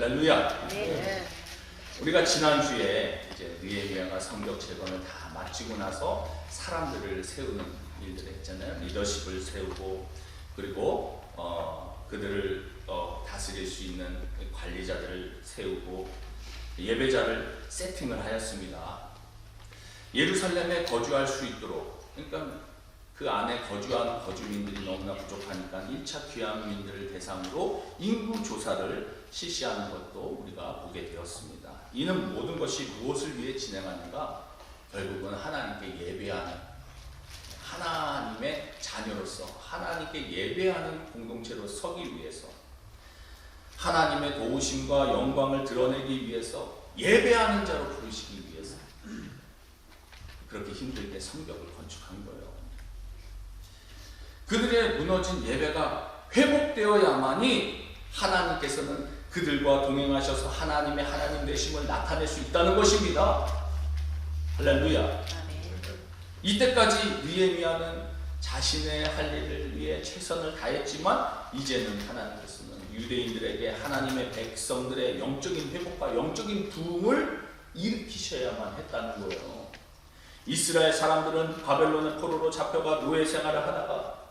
할렐루야. 네. 우리가 지난주에 이제 느헤미야가 성벽 재건을 다 마치고 나서 사람들을 세우는 일들을 했잖아요. 리더십을 세우고, 그리고 그들을 다스릴 수 있는 관리자들을 세우고 예배자를 세팅을 하였습니다. 예루살렘에 거주할 수 있도록, 그러니까 그 안에 거주한 거주민들이 너무나 부족하니까 1차 귀환민들을 대상으로 인구 조사를 실시하는 것도 우리가 보게 되었습니다. 이는 모든 것이 무엇을 위해 진행하는가? 결국은 하나님께 예배하는, 하나님의 자녀로서 하나님께 예배하는 공동체로 서기 위해서, 하나님의 도우심과 영광을 드러내기 위해서, 예배하는 자로 부르시기 위해서 그렇게 힘들게 성벽을 건축한 거예요. 그들의 무너진 예배가 회복되어야만이 하나님께서는 그들과 동행하셔서 하나님의 하나님 되심을 나타낼 수 있다는 것입니다. 할렐루야. 이때까지 느헤미야는 자신의 할 일을 위해 최선을 다했지만 이제는 하나님께서는 유대인들에게 하나님의 백성들의 영적인 회복과 영적인 부흥을 일으키셔야만 했다는 거예요. 이스라엘 사람들은 바벨론의 포로로 잡혀가 노예 생활을 하다가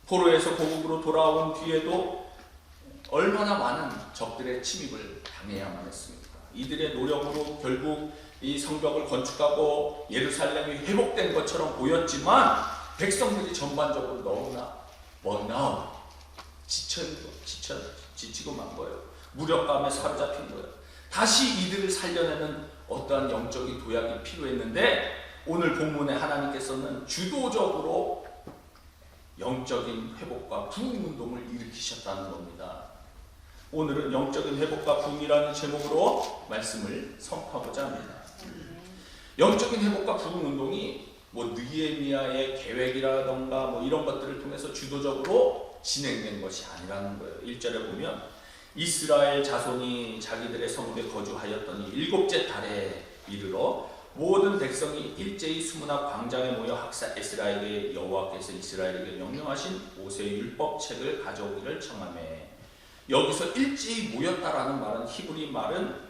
포로에서 고국으로 돌아온 뒤에도 얼마나 많은 적들의 침입을 당해야만 했습니까? 이들의 노력으로 결국 이 성벽을 건축하고 예루살렘이 회복된 것처럼 보였지만 백성들이 전반적으로 너무나 번아웃, 지치고 만 거예요. 무력감에 사로잡힌 거예요. 다시 이들을 살려내는 어떠한 영적인 도약이 필요했는데 오늘 본문에 하나님께서는 주도적으로 영적인 회복과 부흥운동을 일으키셨다는 겁니다. 오늘은 영적인 회복과 부흥이라는 제목으로 말씀을 선포하고자 합니다. 영적인 회복과 부흥운동이 느헤미야의 계획이라던가 이런 것들을 통해서 주도적으로 진행된 것이 아니라는 거예요. 1절에 보면 이스라엘 자손이 자기들의 성읍에 거주하였더니 7째 달에 이르러 모든 백성이 일제히 수문 앞 광장에 모여 학사 에스라에게 여호와께서 이스라엘에게 명령하신 모세의 율법책을 가져오기를 청하매, 여기서 일제히 모였다라는 말은 히브리 말은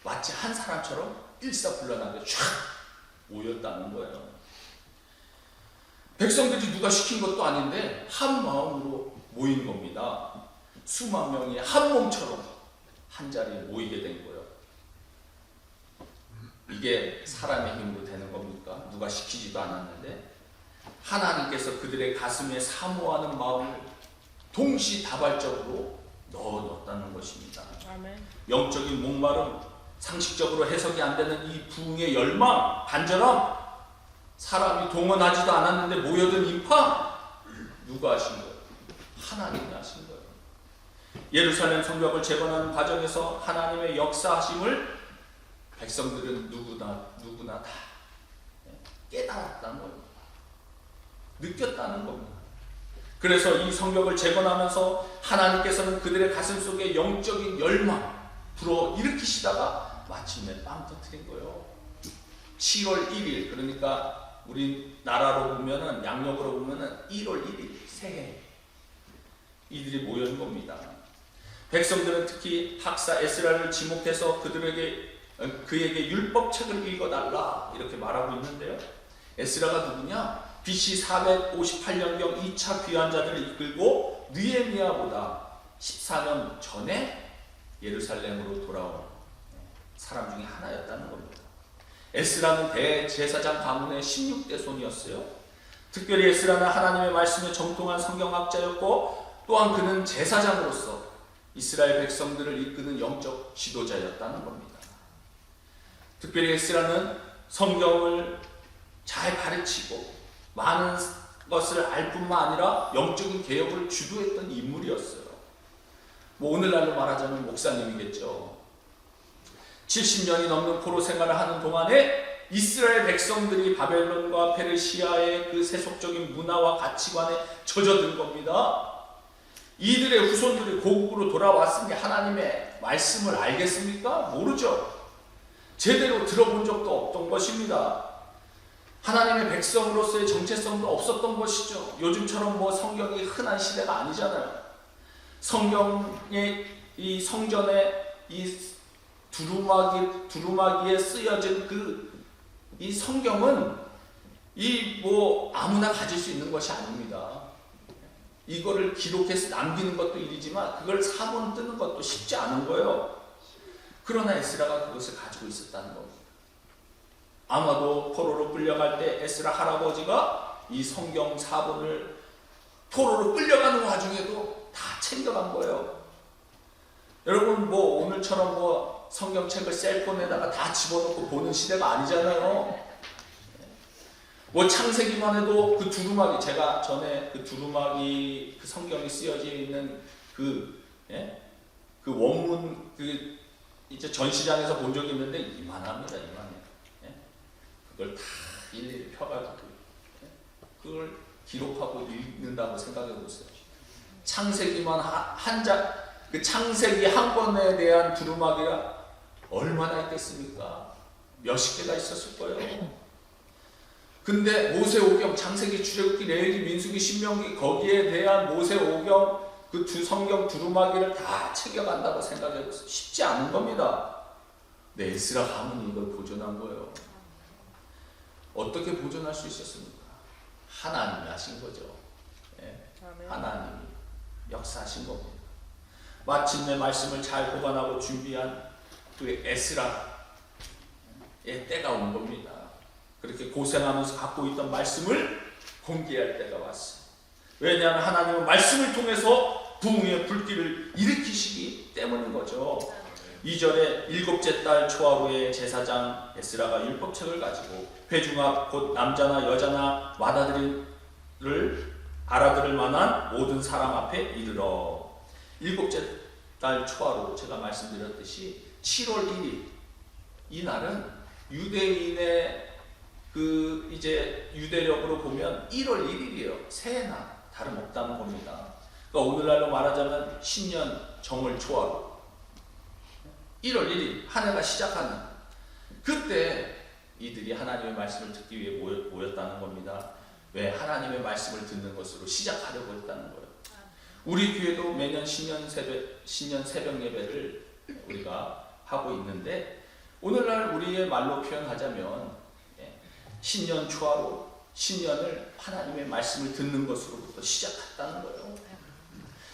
마치 한 사람처럼 일사불란하게 쫙 모였다는 거예요. 백성들이 누가 시킨 것도 아닌데 한 마음으로 모인 겁니다. 수만 명이 한 몸처럼 한 자리에 모이게 된 거예요. 이게 사람의 힘으로 되는 겁니까? 누가 시키지도 않았는데 하나님께서 그들의 가슴에 사모하는 마음을 동시다발적으로 넣었다는 것입니다. 아멘. 영적인 목마름, 상식적으로 해석이 안 되는 이 부흥의 열망, 간절함, 사람이 동원하지도 않았는데 모여든 인파, 누가 하신 거예요? 하나님이 하신 거예요. 예루살렘 성벽을 재건하는 과정에서 하나님의 역사하심을 백성들은 누구나 다 깨달았다는 겁니다. 느꼈다는 겁니다. 그래서 이 성벽을 재건하면서 하나님께서는 그들의 가슴 속에 영적인 열망 불어 일으키시다가 마침내 빵 터뜨린 거예요. 7월 1일, 그러니까 우리나라로 보면은, 양력으로 보면은 1월 1일 새해, 이들이 모인 겁니다. 백성들은 특히 학사 에스라를 지목해서 그에게 율법책을 읽어달라 이렇게 말하고 있는데요. 에스라가 누구냐? BC 458년경 2차 귀환자들을 이끌고 느헤미야보다 14년 전에 예루살렘으로 돌아온 사람 중에 하나였다는 겁니다. 에스라는 대제사장 가문의 16대 손이었어요. 특별히 에스라는 하나님의 말씀에 정통한 성경학자였고, 또한 그는 제사장으로서 이스라엘 백성들을 이끄는 영적 지도자였다는 겁니다. 특별히 에스라는 성경을 잘 가르치고 많은 것을 알 뿐만 아니라 영적인 개혁을 주도했던 인물이었어요. 오늘날로 말하자면 목사님이겠죠. 70년이 넘는 포로 생활을 하는 동안에 이스라엘 백성들이 바벨론과 페르시아의 그 세속적인 문화와 가치관에 젖어든 겁니다. 이들의 후손들이 고국으로 돌아왔으니 하나님의 말씀을 알겠습니까? 모르죠. 제대로 들어본 적도 없던 것입니다. 하나님의 백성으로서의 정체성도 없었던 것이죠. 요즘처럼 성경이 흔한 시대가 아니잖아요. 성경의 이 성전에 이 두루마기에 쓰여진 이 성경은 아무나 가질 수 있는 것이 아닙니다. 이거를 기록해서 남기는 것도 일이지만 그걸 사본 뜨는 것도 쉽지 않은 거예요. 그러나 에스라가 그것을 가지고 있었다는 겁니다. 아마도 포로로 끌려갈 때 에스라 할아버지가 이 성경 사본을 포로로 끌려가는 와중에도 다 챙겨간 거예요. 여러분 오늘처럼 성경책을 셀폰에다가 다 집어넣고 보는 시대가 아니잖아요. 창세기만 해도 그 두루마기, 제가 전에 그 두루마기 그 성경이 쓰여져 있는 그 원문 이제 전시장에서 본 적이 있는데 이만합니다. 이만해. 그걸 다 일일이 펴가지고 그걸 기록하고 읽는다고 생각해 보세요. 창세기만 그 창세기 한 권에 대한 두루마기가 얼마나 있겠습니까? 몇십 개가 있었을 거예요. 근데 모세오경, 창세기, 출애굽기, 레위기, 민수기, 신명기 거기에 대한 모세오경 그 두 성경 두루마기를 다 챙겨간다고 생각해 보세요. 쉽지 않은 겁니다. 네, 에스라 가문이 이걸 보존한 거예요. 어떻게 보존할 수 있었습니까? 하나님이 하신 거죠. 하나님이 역사하신 겁니다. 마침내 말씀을 잘 보관하고 준비한 그 에스라의 때가 온 겁니다. 그렇게 고생하면서 갖고 있던 말씀을 공개할 때가 왔어요. 왜냐하면 하나님은 말씀을 통해서 부흥의 불길을 일으키시기 때문인 거죠. 2절에 일곱째 달 초하루에 제사장 에스라가 율법책을 가지고 회중 앞 곧 남자나 여자나 알아들을 만한 모든 사람 앞에 이르러. 일곱째 달 초하루, 제가 말씀드렸듯이 7월 1일, 이 날은 유대인의 이제 유대력으로 보면 1월 1일이에요. 새해 날, 다름없다는 겁니다. 그러니까 오늘날로 말하자면 신년 정월 초하루, 1월 1일 한 해가 시작하는 그때 이들이 하나님의 말씀을 듣기 위해 모였다는 겁니다. 왜? 하나님의 말씀을 듣는 것으로 시작하려고 했다는 거예요. 우리 교회도 매년 신년 새벽 예배를 우리가 하고 있는데, 오늘날 우리의 말로 표현하자면 신년 초하루, 신년을 하나님의 말씀을 듣는 것으로부터 시작했다는 거예요.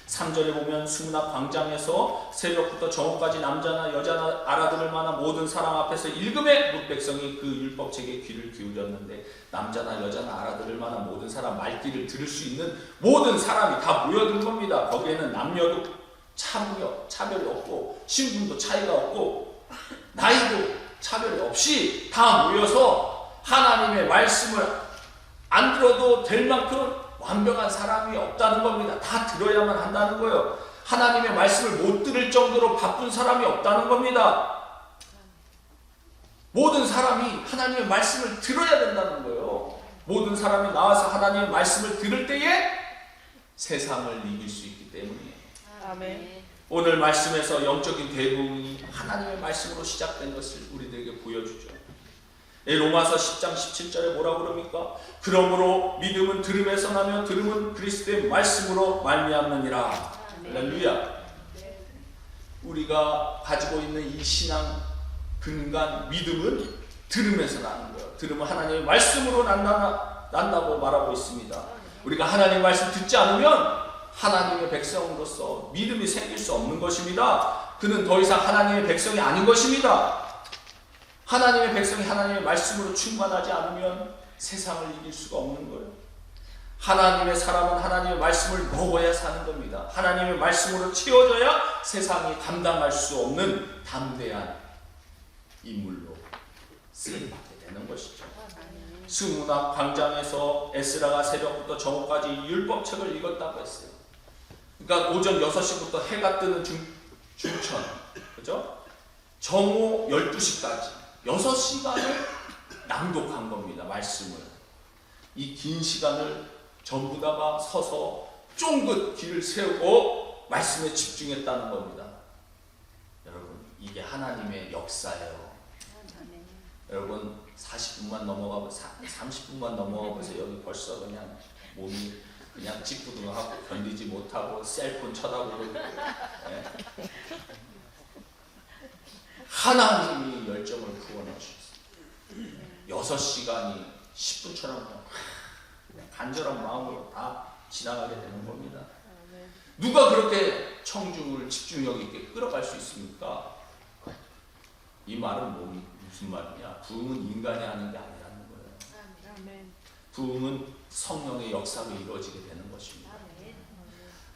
3절에 보면 수문학 광장에서 새벽부터 정오까지 남자나 여자나 알아들을 만한 모든 사람 앞에서 읽음에 뭇 백성이 그 율법책에 귀를 기울였는데, 남자나 여자나 알아들을 만한 모든 사람, 말귀를 들을 수 있는 모든 사람이 다 모여든 겁니다. 거기에는 남녀도 차별이 없고 신분도 차이가 없고 나이도 차별이 없이 다 모여서 하나님의 말씀을 안 들어도 될 만큼 완벽한 사람이 없다는 겁니다. 다 들어야만 한다는 거예요. 하나님의 말씀을 못 들을 정도로 바쁜 사람이 없다는 겁니다. 모든 사람이 하나님의 말씀을 들어야 된다는 거예요. 모든 사람이 나와서 하나님의 말씀을 들을 때에 세상을 이길 수 있기 때문이에요. 아멘. 오늘 말씀에서 영적인 대부흥이 하나님의 말씀으로 시작된 것을 우리들에게 보여주죠. 로마서 10장 17절에 뭐라고 그럽니까? 그러므로 믿음은 들음에서 나며 들음은 그리스도의 말씀으로 말미암느니라. 할렐루야. 우리가 가지고 있는 이 신앙 근간 믿음은 들음에서 나는 거예요. 들음은 하나님의 말씀으로 난다고 말하고 있습니다. 우리가 하나님의 말씀 듣지 않으면 하나님의 백성으로서 믿음이 생길 수 없는 것입니다. 그는 더 이상 하나님의 백성이 아닌 것입니다. 하나님의 백성이 하나님의 말씀으로 충만하지 않으면 세상을 이길 수가 없는 거예요. 하나님의 사람은 하나님의 말씀을 먹어야 사는 겁니다. 하나님의 말씀으로 채워져야 세상이 감당할 수 없는 담대한 인물로 쓰임받게 되는 것이죠. 수문학 광장에서 에스라가 새벽부터 정오까지 율법책을 읽었다고 했어요. 그러니까 오전 6시부터 해가 뜨는 중천, 그죠? 정오 12시까지 6시간을 낭독한 겁니다. 말씀을. 이 긴 시간을 전부 다가 서서 쫑긋 귀를 세우고 말씀에 집중했다는 겁니다. 여러분, 이게 하나님의 역사예요. 여러분 40분만 넘어가고 30분만 넘어가고서 여기 벌써 그냥 몸이 그냥 찌뿌둥하고 견디지 못하고 셀폰 쳐다보고 하나님이 열정을 부어내주셨어요. 6시간이 10분처럼 간절한 마음으로 다 지나가게 되는 겁니다. 누가 그렇게 청중을 집중력 있게 끌어갈 수 있습니까? 이 말은 무슨 말이냐? 부흥은 인간이 하는 게 아니라는 거예요. 부흥은 성령의 역사로 이루어지게 되는 것입니다.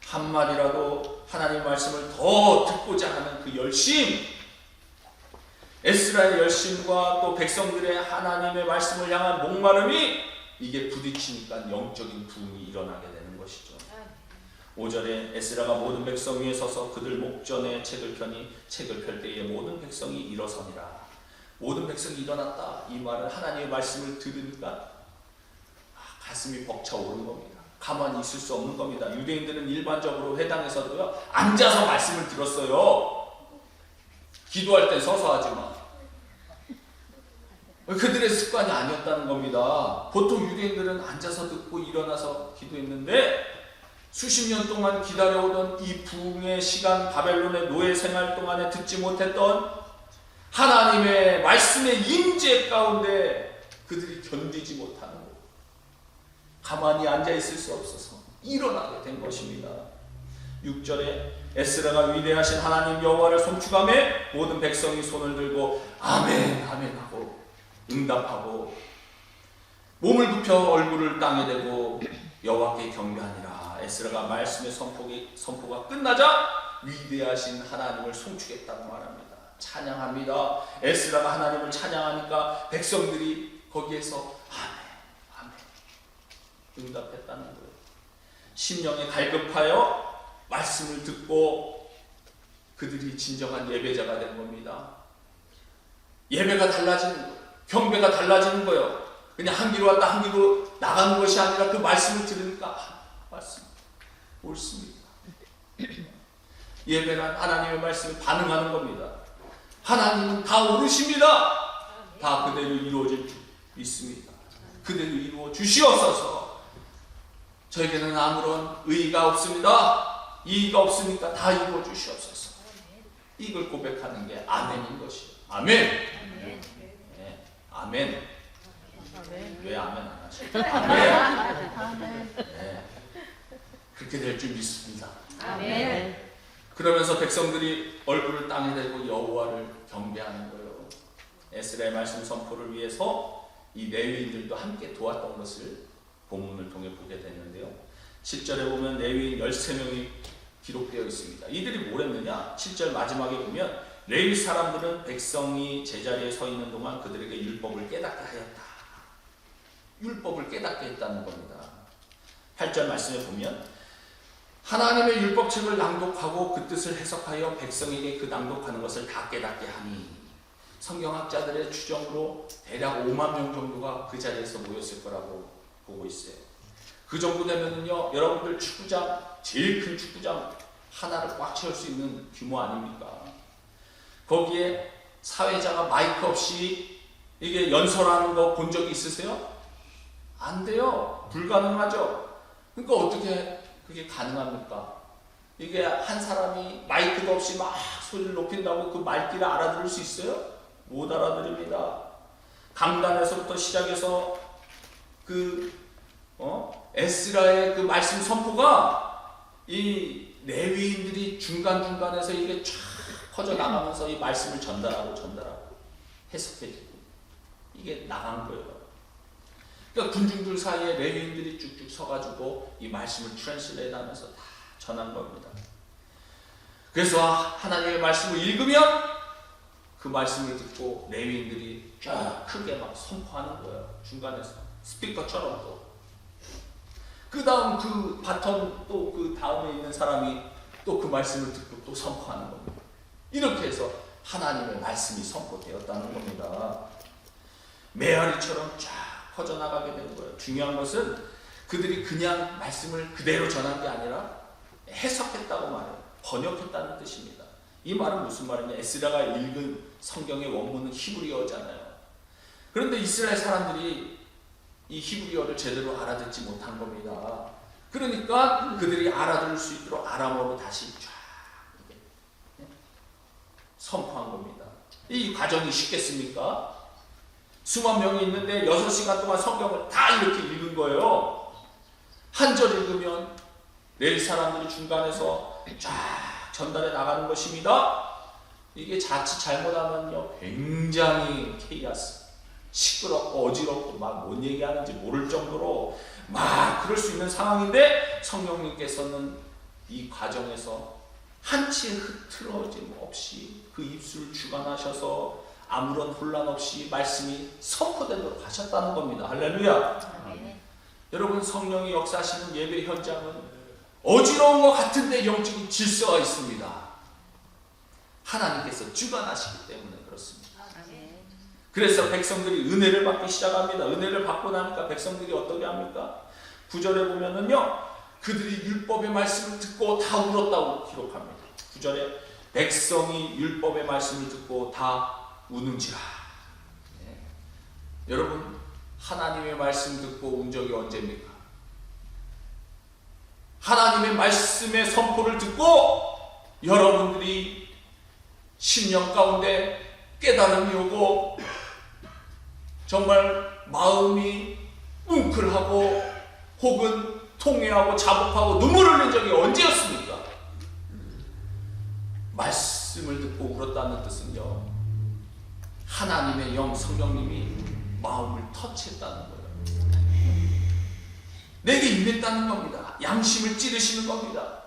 한마디라도 하나님 말씀을 더 듣고자 하는 그 열심, 에스라의 열심과 또 백성들의 하나님의 말씀을 향한 목마름이 이게 부딪히니까 영적인 부흥이 일어나게 되는 것이죠. 5절에 에스라가 모든 백성 위에 서서 그들 목전에 책을 펴니 책을 펼 때에 모든 백성이 일어서니라. 모든 백성이 일어났다. 이 말은 하나님의 말씀을 들으니까 가슴이 벅차오르는 겁니다. 가만히 있을 수 없는 겁니다. 유대인들은 일반적으로 회당에서도요, 앉아서 말씀을 들었어요. 기도할 때 서서 하지만 그들의 습관이 아니었다는 겁니다. 보통 유대인들은 앉아서 듣고 일어나서 기도했는데 수십 년 동안 기다려오던 이 부흥의 시간, 바벨론의 노예 생활 동안에 듣지 못했던 하나님의 말씀의 임재 가운데 그들이 견디지 못하는 것, 가만히 앉아있을 수 없어서 일어나게 된 것입니다. 6절에 에스라가 위대하신 하나님 여호와를 송축하며 모든 백성이 손을 들고 아멘 아멘 하고 응답하고 몸을 굽혀 얼굴을 땅에 대고 여호와께 경배하니라. 에스라가 말씀의 선포가 끝나자 위대하신 하나님을 송축했다고 말합니다. 찬양합니다. 에스라가 하나님을 찬양하니까 백성들이 거기에서 아멘 아멘 응답했다는 거예요. 심령에 갈급하여 말씀을 듣고 그들이 진정한 예배자가 된 겁니다. 예배가 달라지는 거예요. 경배가 달라지는 거예요. 그냥 한 귀로 왔다 한 귀로 나가는 것이 아니라 그 말씀을 들으니까 말씀 옳습니다. 예배란 하나님의 말씀에 반응하는 겁니다. 하나님은 다 옳으십니다. 다 그대로 이루어질 줄 믿습니다. 그대로 이루어 주시옵소서. 저에게는 아무런 의의가 없습니다. 이의가 없으니까 다 이루어 주시옵소서. 이걸 고백하는 게 아멘인 것이에요. 아멘. 네, 아멘. 왜 아멘 안 하시죠? 아멘. 네, 그렇게 될 줄 믿습니다. 아멘. 그러면서 백성들이 얼굴을 땅에 대고 여호와를 경배하는 거예요. 에스라의 말씀 선포를 위해서 이 레위인들도 함께 도왔던 것을 본문을 통해 보게 되는데요. 7절에 보면 레위인 13명이 기록되어 있습니다. 이들이 뭘 했느냐? 7절 마지막에 보면 레위 사람들은 백성이 제자리에 서 있는 동안 그들에게 율법을 깨닫게 하였다. 율법을 깨닫게 했다는 겁니다. 8절 말씀에 보면 하나님의 율법책을 낭독하고 그 뜻을 해석하여 백성에게 그 낭독하는 것을 다 깨닫게 하니, 성경학자들의 추정으로 대략 5만 명 정도가 그 자리에서 모였을 거라고 보고 있어요. 그 정도 되면은요, 여러분들 축구장, 제일 큰 축구장 하나를 꽉 채울 수 있는 규모 아닙니까? 거기에 사회자가 마이크 없이 이게 연설하는 거 본 적이 있으세요? 안 돼요. 불가능하죠. 그러니까 어떻게 그게 가능합니까? 이게 한 사람이 마이크도 없이 막 소리를 높인다고 그 말귀를 알아들을 수 있어요? 못 알아들습니다. 강단에서부터 시작해서 에스라의 그 말씀 선포가 이 레위인들이 중간중간에서 이게 쫙 퍼져나가면서 이 말씀을 전달하고 해석해주고 이게 나간 거예요. 그러니까 군중들 사이에 레위인들이 쭉쭉 서가지고 이 말씀을 트랜슬레이트 하면서 다 전한 겁니다. 그래서 하나님의 말씀을 읽으면 그 말씀을 듣고 레위인들이 쫙 크게 막 선포하는 거예요. 중간에서 스피커처럼 또. 그 다음 그 바톤 또 그 다음에 있는 사람이 또 그 말씀을 듣고 또 선포하는 겁니다. 이렇게 해서 하나님의 말씀이 선포되었다는 겁니다. 메아리처럼 쫙 퍼져나가게 된 거예요. 중요한 것은 그들이 그냥 말씀을 그대로 전한 게 아니라 해석했다고 말해요. 번역했다는 뜻입니다. 이 말은 무슨 말이냐? 에스라가 읽은 성경의 원문은 히브리어잖아요. 그런데 이스라엘 사람들이 이 히브리어를 제대로 알아듣지 못한 겁니다. 그러니까 그들이 알아들을 수 있도록 아람어로 다시 쫙 선포한 겁니다. 이 과정이 쉽겠습니까? 수만 명이 있는데 6시간 동안 성경을 다 이렇게 읽은 거예요. 한 절 읽으면 레위 사람들이 중간에서 쫙 전달해 나가는 것입니다. 이게 자칫 잘못하면요 굉장히 케이아스, 시끄럽고 어지럽고 막 뭔 얘기하는지 모를 정도로 막 그럴 수 있는 상황인데, 성령님께서는 이 과정에서 한치의 흐트러짐 없이 그 입술을 주관하셔서 아무런 혼란 없이 말씀이 선포되도록 하셨다는 겁니다. 할렐루야. 여러분, 성령이 역사하시는 예배 현장은 어지러운 것 같은데 영적인 질서가 있습니다. 하나님께서 주관하시기 때문에 그렇습니다. 그래서 백성들이 은혜를 받기 시작합니다. 은혜를 받고 나니까 백성들이 어떻게 합니까? 9절에 보면은요, 그들이 율법의 말씀을 듣고 다 울었다고 기록합니다. 9절에 백성이 율법의 말씀을 듣고 다 우는지라. 네. 여러분, 하나님의 말씀 듣고 운 적이 언제입니까? 하나님의 말씀의 선포를 듣고 여러분들이 심령 가운데 깨달음이 오고 정말 마음이 뭉클하고 혹은 통회하고 자복하고 눈물을 흘린 적이 언제였습니까? 말씀을 듣고 울었다는 뜻은요, 하나님의 영 성령님이 마음을 터치했다는 거예요. 내게 임했다는 겁니다. 양심을 찌르시는 겁니다.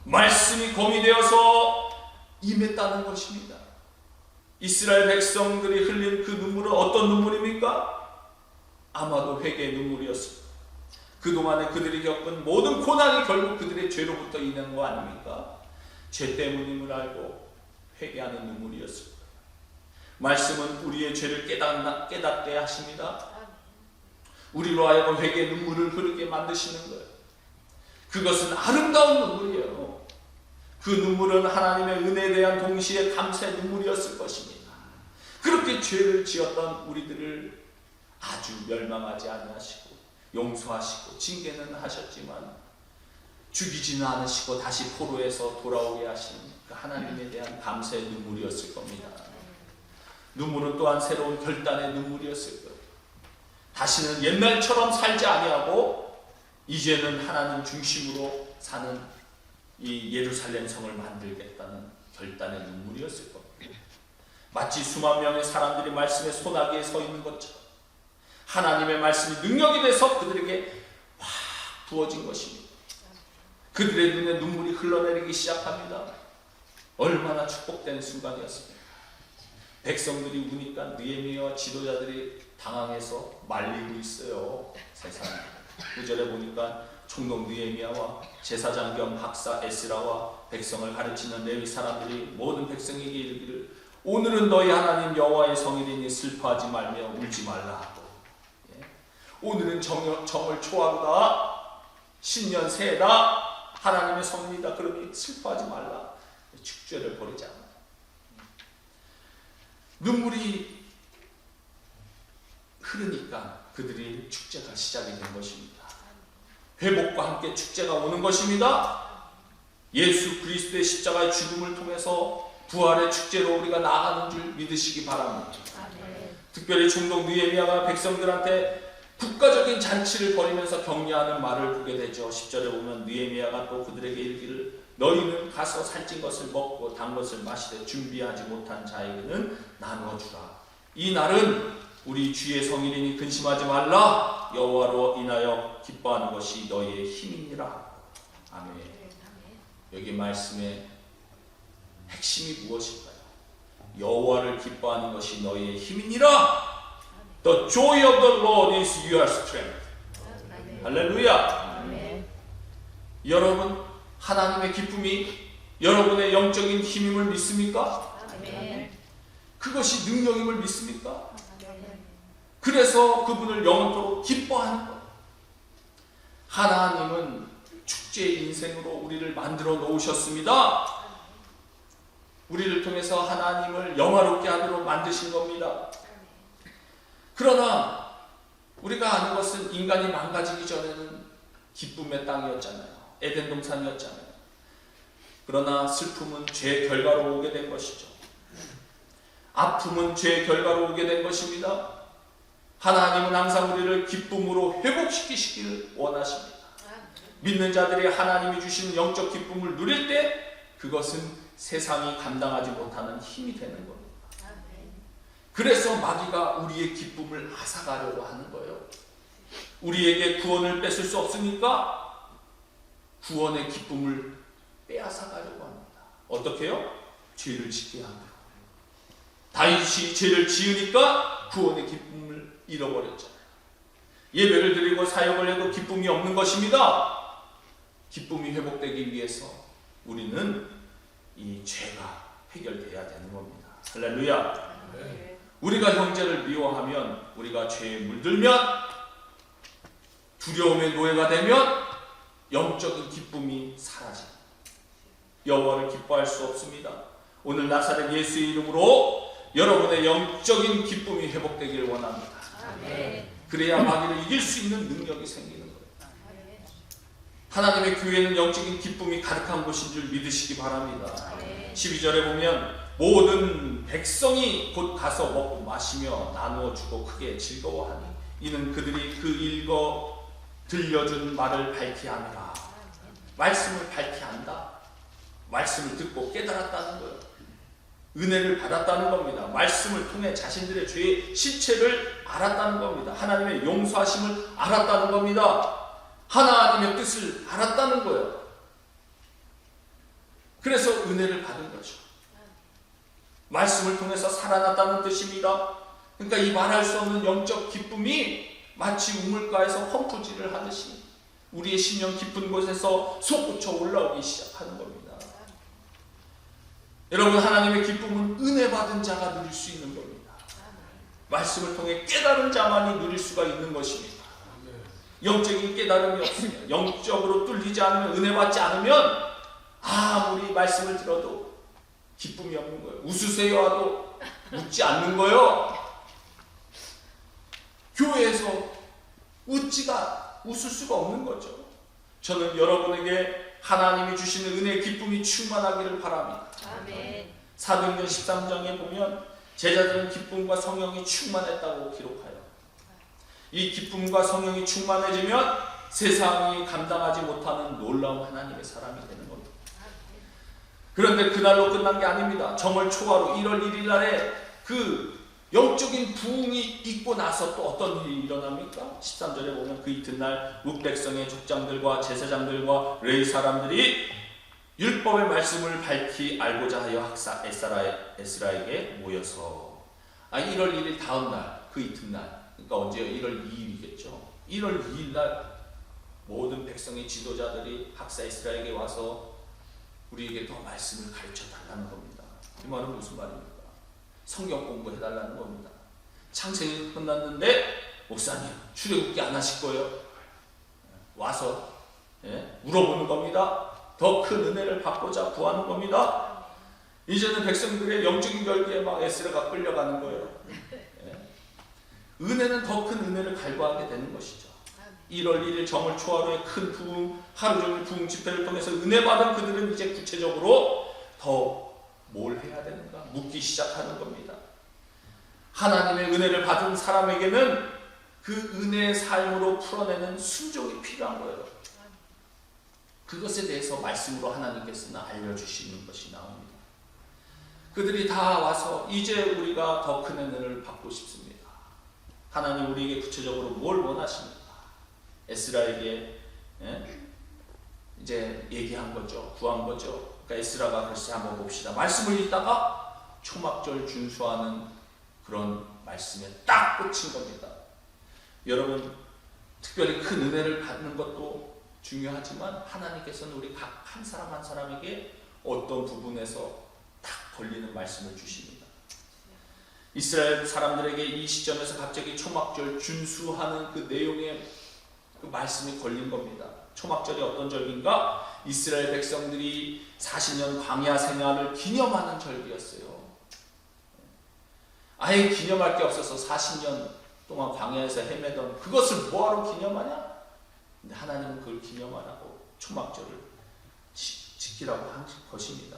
말씀이 검이 되어서 임했다는 것입니다. 이스라엘 백성들이 흘린 그 눈물은 어떤 눈물입니까? 아마도 회개의 눈물이었습니다. 그동안에 그들이 겪은 모든 고난이 결국 그들의 죄로부터 인한 거 아닙니까? 죄 때문임을 알고 회개하는 눈물이었습니다. 말씀은 우리의 죄를 깨닫게 하십니다. 우리로 하여금 회개의 눈물을 흐르게 만드시는 거예요. 그것은 아름다운 눈물이에요. 그 눈물은 하나님의 은혜에 대한 동시에 감사의 눈물이었을 것입니다. 그렇게 죄를 지었던 우리들을 아주 멸망하지 아니하시고 용서하시고 징계는 하셨지만 죽이지는 않으시고 다시 포로에서 돌아오게 하시는 그 하나님에 대한 감사의 눈물이었을 겁니다. 눈물은 또한 새로운 결단의 눈물이었을 거예요. 다시는 옛날처럼 살지 아니하고 이제는 하나님 중심으로 사는 이 예루살렘 성을 만들겠다는 결단의 눈물이었을 겁니다. 마치 수만 명의 사람들이 말씀의 소나기에 서 있는 것처럼 하나님의 말씀이 능력이 돼서 그들에게 확 부어진 것입니다. 그들의 눈에 눈물이 흘러내리기 시작합니다. 얼마나 축복된 순간이었습니까? 백성들이 우니까 느헤미야와 지도자들이 당황해서 말리고 있어요. 세상에. 9절에 보니까 총독 느헤미야와 제사장 겸 박사 에스라와 백성을 가르치는 레위 사람들이 모든 백성에게 이르기를 오늘은 너희 하나님 여호와의 성일이니 슬퍼하지 말며 울지 말라 하고, 오늘은 정을 초하루다, 신년 새해다, 하나님의 성일이다, 그러니 슬퍼하지 말라, 축제를 벌이자. 눈물이 흐르니까 그들이 축제가 시작이 된 것입니다. 회복과 함께 축제가 오는 것입니다. 예수 그리스도의 십자가의 죽음을 통해서 부활의 축제로 우리가 나아가는 줄 믿으시기 바랍니다. 특별히 총독 느헤미야가 백성들한테 국가적인 잔치를 벌이면서 격려하는 말을 보게 되죠. 10절에 보면 느헤미야가 또 그들에게 이르기를 너희는 가서 살찐 것을 먹고 단 것을 마시되 준비하지 못한 자에게는 나누어 주라. 이 날은 우리 주의 성일이니 근심하지 말라. 여호와로 인하여 기뻐하는 것이 너희의 힘이니라. 아멘. 여기 말씀의 핵심이 무엇일까요? 여호와를 기뻐하는 것이 너희의 힘이니라. The joy of the Lord is your strength. 할렐루야. 여러분, 하나님의 기쁨이 여러분의 영적인 힘임을 믿습니까? 그것이 능력임을 믿습니까? 그래서 그분을 영원토록 기뻐하는 것. 하나님은 축제의 인생으로 우리를 만들어 놓으셨습니다. 우리를 통해서 하나님을 영화롭게 하도록 만드신 겁니다. 그러나 우리가 아는 것은 인간이 망가지기 전에는 기쁨의 땅이었잖아요. 에덴 동산이었잖아요. 그러나 슬픔은 죄의 결과로 오게 된 것이죠. 아픔은 죄의 결과로 오게 된 것입니다. 하나님은 항상 우리를 기쁨으로 회복시키시기를 원하십니다. 믿는 자들이 하나님이 주시는 영적 기쁨을 누릴 때 그것은 세상이 감당하지 못하는 힘이 되는 겁니다. 그래서 마귀가 우리의 기쁨을 앗아가려고 하는 거예요. 우리에게 구원을 뺏을 수 없으니까 구원의 기쁨을 빼앗아가려고 합니다. 어떻게 해요? 죄를 짓게 합니다. 다윗이 죄를 지으니까 구원의 기쁨을 잃어버렸잖아요. 예배를 드리고 사역을 해도 기쁨이 없는 것입니다. 기쁨이 회복되기 위해서 우리는 이 죄가 해결돼야 되는 겁니다. 할렐루야. 네. 우리가 형제를 미워하면, 우리가 죄에 물들면, 두려움의 노예가 되면 영적인 기쁨이 사라집니다. 여호와를 기뻐할 수 없습니다. 오늘 나사렛 예수의 이름으로 여러분의 영적인 기쁨이 회복되길 원합니다. 그래야 마귀를 이길 수 있는 능력이 생기는 거예요. 하나님의 교회는 영적인 기쁨이 가득한 곳인 줄 믿으시기 바랍니다. 12절에 보면 모든 백성이 곧 가서 먹고 마시며 나누어 주고 크게 즐거워하니 이는 그들이 그 읽어 들려준 말을 밝히 아니라. 말씀을 밝히 안다. 말씀을 듣고 깨달았다는 거예요. 은혜를 받았다는 겁니다. 말씀을 통해 자신들의 죄의 실체를 알았다는 겁니다. 하나님의 용서하심을 알았다는 겁니다. 하나님의 뜻을 알았다는 거예요. 그래서 은혜를 받은 거죠. 말씀을 통해서 살아났다는 뜻입니다. 그러니까 이 말할 수 없는 영적 기쁨이 마치 우물가에서 펌프질을 하듯이 우리의 심령 깊은 곳에서 솟구쳐 올라오기 시작하는 겁니다. 여러분, 하나님의 기쁨은 은혜 받은 자가 누릴 수 있는 겁니다. 말씀을 통해 깨달은 자만이 누릴 수가 있는 것입니다. 영적인 깨달음이 없으면, 영적으로 뚫리지 않으면, 은혜 받지 않으면 아무리 말씀을 들어도 기쁨이 없는 거예요. 웃으세요 하도 웃지 않는 거예요. 교회에서 웃을 수가 없는 거죠. 저는 여러분에게 하나님이 주시는 은혜의 기쁨이 충만하기를 바랍니다. 아멘. 사도행전 13장에 보면 제자들은 기쁨과 성령이 충만했다고 기록하여, 이 기쁨과 성령이 충만해지면 세상이 감당하지 못하는 놀라운 하나님의 사람이 되는 겁니다. 그런데 그날로 끝난 게 아닙니다. 정월 초하루 1월 1일 날에 그 영적인 부흥이 있고 나서 또 어떤 일이 일어납니까? 13절에 보면 그 이튿날 뭇백성의 족장들과 제사장들과 레위 사람들이 율법의 말씀을 밝히 알고자 하여 학사 에스라에게 모여서 1월 1일 다음 날, 그 이튿날, 그러니까 언제요? 1월 2일이겠죠. 1월 2일 날 모든 백성의 지도자들이 학사 에스라에게 와서 우리에게 더 말씀을 가르쳐 달라는 겁니다. 이 말은 무슨 말입니까? 성경 공부해달라는 겁니다. 창세기 끝났는데 목사님 출애굽기 안 하실 거예요? 와서 물어보는 겁니다. 더 큰 은혜를 받고자 구하는 겁니다. 이제는 백성들의 영적인 결기에 막 에스라가 끌려가는 거예요. 은혜는 더 큰 은혜를 갈구하게 되는 것이죠. 1월 1일 정월 초하루의 큰 부흥, 하루 종일 부흥 집회를 통해서 은혜 받은 그들은 이제 구체적으로 더 뭘 해야 되는가 묻기 시작하는 겁니다. 하나님의 은혜를 받은 사람에게는 그 은혜의 삶으로 풀어내는 순종이 필요한 거예요. 그것에 대해서 말씀으로 하나님께서는 알려주시는 것이 나옵니다. 그들이 다 와서 이제 우리가 더 큰 은혜를 받고 싶습니다. 하나님 우리에게 구체적으로 뭘 원하십니까? 에스라에게 이제 얘기한 거죠. 구한 거죠. 그러니까 에스라가 글쎄 한번 봅시다. 말씀을 읽다가 초막절 준수하는 그런 말씀에 딱 꽂힌 겁니다. 여러분, 특별히 큰 은혜를 받는 것도 중요하지만 하나님께서는 우리 각 한 사람 한 사람에게 어떤 부분에서 딱 걸리는 말씀을 주십니다. 이스라엘 사람들에게 이 시점에서 갑자기 초막절 준수하는 그 내용의 그 말씀이 걸린 겁니다. 초막절이 어떤 절기인가? 이스라엘 백성들이 40년 광야 생활을 기념하는 절기였어요. 아예 기념할 게 없어서 40년 동안 광야에서 헤매던 그것을 뭐하러 기념하냐? 근데 하나님은 그걸 기념하라고 초막절을 지키라고 한 것입니다.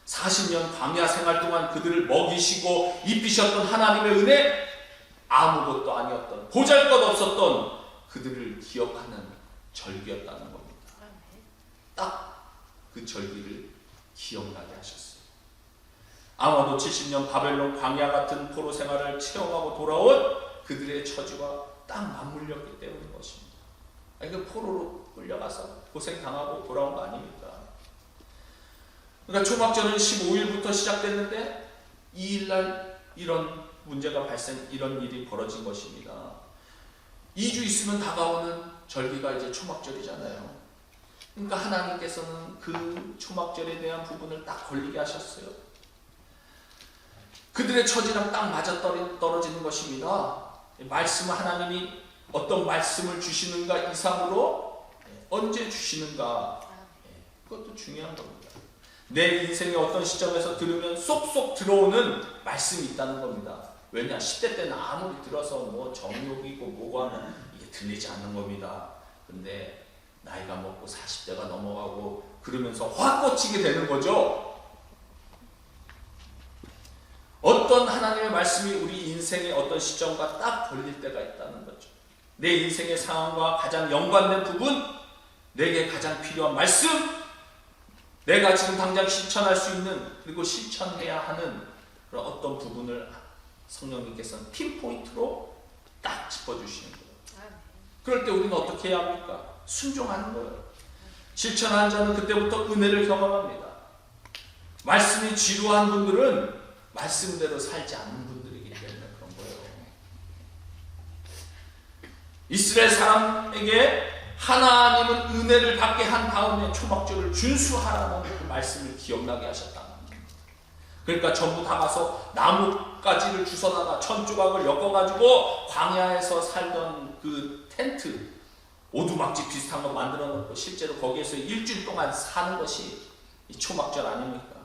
40년 광야 생활 동안 그들을 먹이시고 입히셨던 하나님의 은혜, 아무것도 아니었던, 보잘것없었던 그들을 기억하는 절기였다는 겁니다. 딱 그 절기를 기억나게 하셨어요. 아마도 70년 바벨론 광야 같은 포로 생활을 체험하고 돌아온 그들의 처지와 딱 맞물렸기 때문인 것입니다. 그 포로로 끌려가서 고생당하고 돌아온 거 아닙니까? 그러니까 초막절은 15일부터 시작됐는데 2일날 이런 문제가 이런 일이 벌어진 것입니다. 2주 있으면 다가오는 절기가 이제 초막절이잖아요. 그러니까 하나님께서는 그 초막절에 대한 부분을 딱 걸리게 하셨어요. 그들의 처지랑 딱 맞아 떨어지는 것입니다. 말씀을 하나님이 어떤 말씀을 주시는가 이상으로 언제 주시는가, 그것도 중요한 겁니다. 내 인생의 어떤 시점에서 들으면 쏙쏙 들어오는 말씀이 있다는 겁니다. 왜냐? 10대 때는 아무리 들어서 뭐 정욕이고 뭐고 하면 이게 들리지 않는 겁니다. 근데 나이가 먹고 40대가 넘어가고 그러면서 확 꽂히게 되는 거죠. 어떤 하나님의 말씀이 우리 인생의 어떤 시점과 딱 걸릴 때가 있다는 거죠. 내 인생의 상황과 가장 연관된 부분, 내게 가장 필요한 말씀, 내가 지금 당장 실천할 수 있는, 그리고 실천해야 하는 그런 어떤 부분을 성령님께서는 핀포인트로 딱 짚어주시는 거예요. 그럴 때 우리는 어떻게 해야 합니까? 순종하는 거예요. 실천한 자는 그때부터 은혜를 경험합니다. 말씀이 지루한 분들은 말씀대로 살지 않는 분들이기 때문에 그런 거예요. 이스라엘 사람에게 하나님은 은혜를 받게 한 다음에 초막절을 준수하라는 그 말씀을 기억나게 하셨다는 겁니다. 그러니까 전부 다 가서 나뭇가지를 주워다가 천조각을 엮어가지고 광야에서 살던 그 텐트, 오두막집 비슷한 거 만들어 놓고 실제로 거기에서 일주일 동안 사는 것이 이 초막절 아닙니까?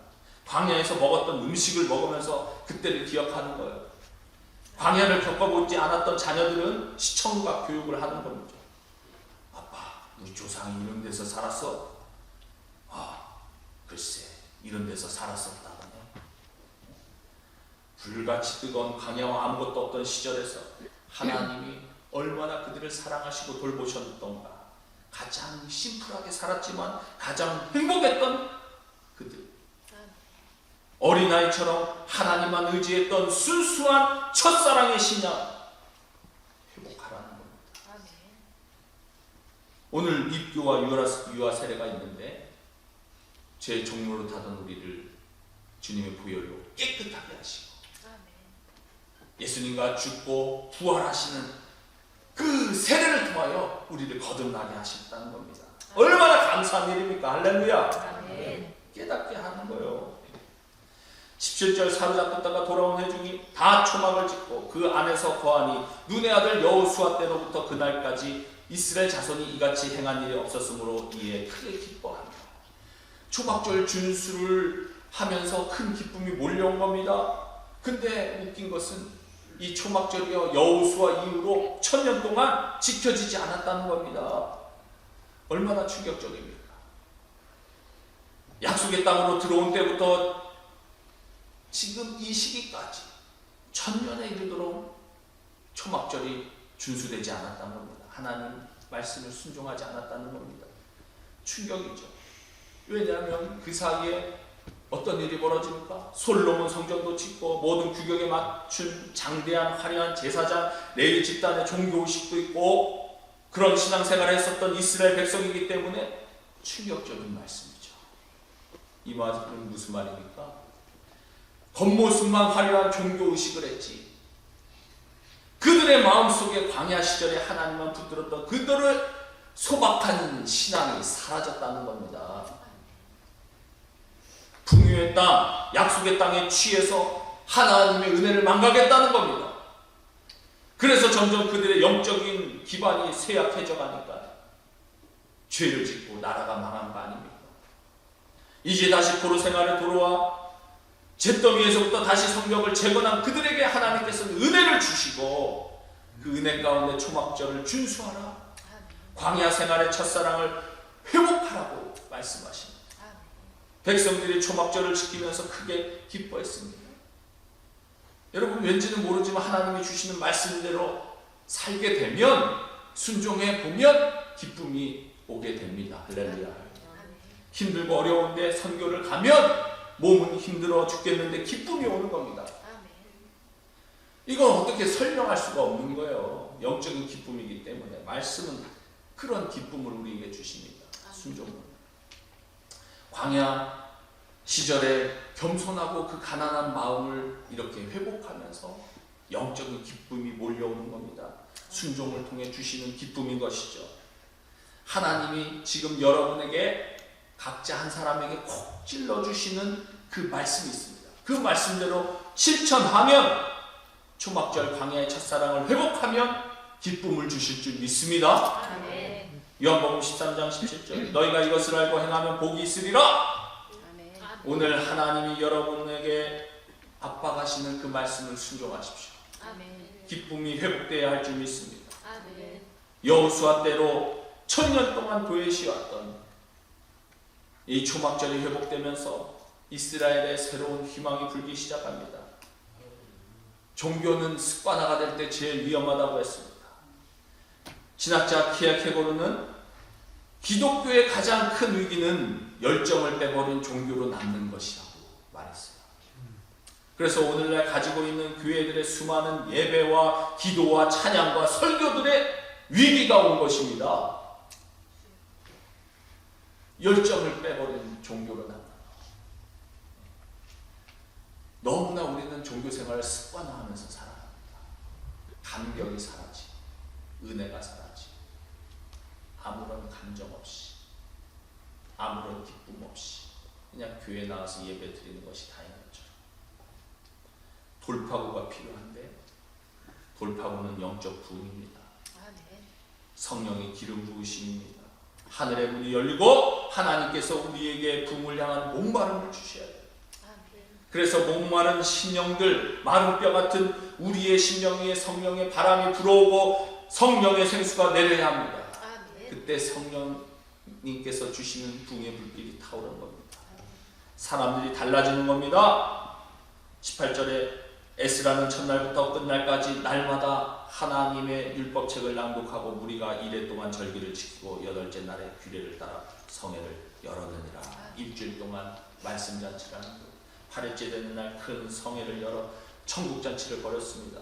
광야에서 먹었던 음식을 먹으면서 그때를 기억하는 거예요. 광야를 겪어보지 않았던 자녀들은 시청각 교육을 하는 겁니다. 아빠, 우리 조상이 이런 데서 살았어? 글쎄, 이런 데서 살았었다거냐. 불같이 뜨거운 광야와 아무것도 없던 시절에서 하나님이 얼마나 그들을 사랑하시고 돌보셨던가. 가장 심플하게 살았지만 가장 행복했던 그들. 어린아이처럼 하나님만 의지했던 순수한 첫사랑의 신앙 회복하라는 겁니다. 오늘 입교와 유아 세례가 있는데 제 종로로 타던 우리를 주님의 보혈로 깨끗하게 하시고 예수님과 죽고 부활하시는 그 세례를 통하여 우리를 거듭나게 하셨다는 겁니다. 얼마나 감사한 일입니까? 할렐루야. 깨닫게 하는 거예요. 17절 사로잡혔다가 돌아온 회중이 다 초막을 짓고 그 안에서 거하니 눈의 아들 여호수아 때로부터 그날까지 이스라엘 자손이 이같이 행한 일이 없었으므로 이에 크게 기뻐합니다. 초막절 준수를 하면서 큰 기쁨이 몰려온 겁니다. 근데 웃긴 것은 이 초막절이요 여호수아 이후로 1000년 동안 지켜지지 않았다는 겁니다. 얼마나 충격적입니까? 약속의 땅으로 들어온 때부터 지금 이 시기까지 1000년에 이르도록 초막절이 준수되지 않았다는 겁니다. 하나님 말씀을 순종하지 않았다는 겁니다. 충격이죠. 왜냐하면 그 사이에 어떤 일이 벌어집니까? 솔로몬 성전도 짓고 모든 규격에 맞춘 장대한 화려한 제사장, 레위 집단의 종교의식도 있고 그런 신앙생활을 했었던 이스라엘 백성이기 때문에 충격적인 말씀이죠. 이 말은 무슨 말입니까? 겉모습만 화려한 종교의식을 했지 그들의 마음속에 광야 시절에 하나님만 붙들었던 그들을 소박한 신앙이 사라졌다는 겁니다. 풍요의 땅, 약속의 땅에 취해서 하나님의 은혜를 망각했다는 겁니다. 그래서 점점 그들의 영적인 기반이 쇠약해져 가니까 죄를 짓고 나라가 망한 거 아닙니까? 이제 다시 포로 생활에 돌아와 잿더미에서부터 다시 성벽을 재건한 그들에게 하나님께서는 은혜를 주시고 그 은혜 가운데 초막절을 준수하라, 광야 생활의 첫사랑을 회복하라고 말씀하십니다. 백성들이 초막절을 지키면서 크게 기뻐했습니다. 여러분, 왠지는 모르지만 하나님이 주시는 말씀대로 살게 되면, 순종해 보면 기쁨이 오게 됩니다. 할렐루야. 힘들고 어려운데 선교를 가면 몸은 힘들어 죽겠는데 기쁨이 오는 겁니다. 이건 어떻게 설명할 수가 없는 거예요. 영적인 기쁨이기 때문에. 말씀은 그런 기쁨을 우리에게 주십니다. 순종은. 광야 시절에 겸손하고 그 가난한 마음을 이렇게 회복하면서 영적인 기쁨이 몰려오는 겁니다. 순종을 통해 주시는 기쁨인 것이죠. 하나님이 지금 여러분에게 각자 한 사람에게 콕 찔러주시는 그 말씀이 있습니다. 그 말씀대로 실천하면 초막절 광야의 첫사랑을 회복하면 기쁨을 주실 줄 믿습니다. 아멘. 요한복음 13장 17절 너희가 이것을 알고 행하면 복이 있으리라. 아멘. 오늘 하나님이 여러분에게 압박하시는 그 말씀을 순종하십시오. 아멘. 기쁨이 회복되어야 할 줄 믿습니다. 아멘. 여호수아 때로 1000년 동안 도외시왔던 이 초막절이 회복되면서 이스라엘의 새로운 희망이 불기 시작합니다. 종교는 습관화가 될 때 제일 위험하다고 했습니다. 신학자 키에케고르는 기독교의 가장 큰 위기는 열정을 빼버린 종교로 남는 것이라고 말했어요. 그래서 오늘날 가지고 있는 교회들의 수많은 예배와 기도와 찬양과 설교들의 위기가 온 것입니다. 열정을 빼버린 종교로 남는 것. 너무나 우리는 종교 생활을 습관화하면서 살아갑니다. 감격이 사라지고 은혜가 사라지고 아무런 감정 없이 아무런 기쁨 없이 그냥 교회 나와서 예배 드리는 것이 다인 것처럼. 돌파구가 필요한데 돌파구는 영적 부흥입니다. 아멘. 성령의 기름 부으심입니다. 하늘의 문이 열리고 하나님께서 우리에게 부흥을 향한 목마름을 주셔야 돼요. 아멘. 그래서 목마른 심령들, 마른 뼈 같은 우리의 심령 위에 성령의 바람이 불어오고 성령의 생수가 내려야 합니다. 아멘. 그때 성령님께서 주시는 부흥의 불길이 타오르는 겁니다. 사람들이 달라지는 겁니다. 18절에 에스라는 첫날부터 끝날까지 날마다 하나님의 율법책을 낭독하고 무리가 이래 동안 절기를 지키고 여덟째 날에 규례를 따라 성회를 열었느니라. 일주일 동안 말씀잔치를 하는 거예요. 8일째 되는 날 큰 성회를 열어 천국잔치를 벌였습니다.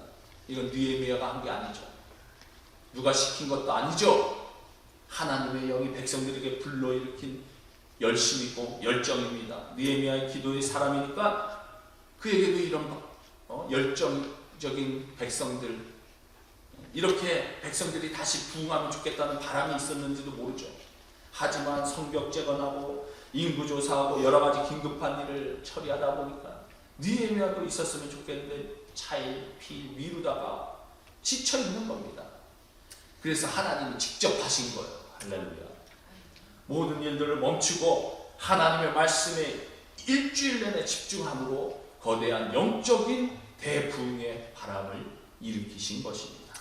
이건 느헤미야가 한 게 아니죠. 누가 시킨 것도 아니죠. 하나님의 영이 백성들에게 불러일으킨 열심이고 열정입니다. 느헤미야의 기도의 사람이니까 그에게도 이런 열정적인 백성들, 이렇게 백성들이 다시 부흥하면 좋겠다는 바람이 있었는지도 모르죠. 하지만 성벽 재건하고 인구조사하고 여러가지 긴급한 일을 처리하다 보니까 느헤미야도 있었으면 좋겠는데 차일 피 미루다가 지쳐있는 겁니다. 그래서 하나님이 직접 하신 거예요. 할렐루야. 모든 일들을 멈추고 하나님의 말씀에 일주일 내내 집중함으로 거대한 영적인 대부흥의 바람을 일으키신 것입니다.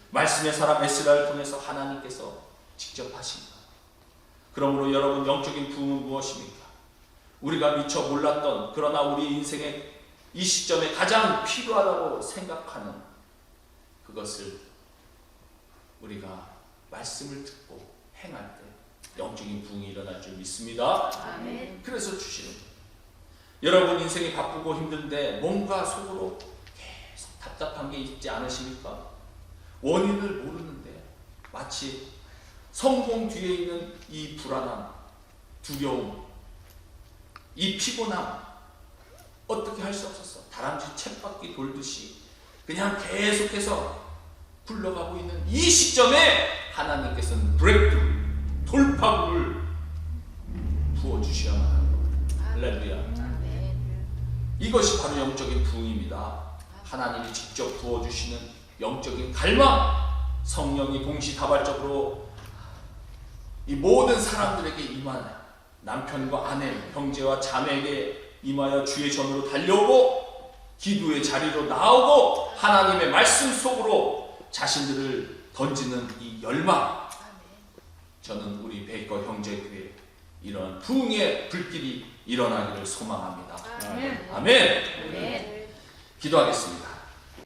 말씀의 사람 에스라를 통해서 하나님께서 직접 하신 것. 그러므로 여러분, 영적인 부흥은 무엇입니까? 우리가 미처 몰랐던, 그러나 우리 인생의 이 시점에 가장 필요하다고 생각하는 그것을 우리가 말씀을 듣고 행할 때 영적인 부흥이 일어날 줄 믿습니다. 아멘. 그래서 주시는 거예요. 여러분 인생이 바쁘고 힘든데 뭔가 속으로 계속 답답한 게 있지 않으십니까? 원인을 모르는데 마치 성공 뒤에 있는 이 불안함, 두려움, 이 피곤함, 어떻게 할 수 없었어. 다람쥐 쳇바퀴 돌듯이 그냥 계속해서 굴러가고 있는 이 시점에 하나님께서는 브레이크루, 돌파구를 부어주셔야만 하는 겁니다. 할렐루야. 이것이 바로 영적인 부흥입니다. 하나님이 직접 부어주시는 영적인 갈망, 성령이 동시다발적으로 이 모든 사람들에게 임하는, 남편과 아내, 형제와 자매에게 임하여 주의 전으로 달려오고 기도의 자리로 나오고 하나님의 말씀 속으로 자신들을 던지는 이 열망. 저는 우리 베이커 형제교회 이런 부흥의 불길이 일어나기를 소망합니다. 아멘. 아멘. 아멘. 기도하겠습니다.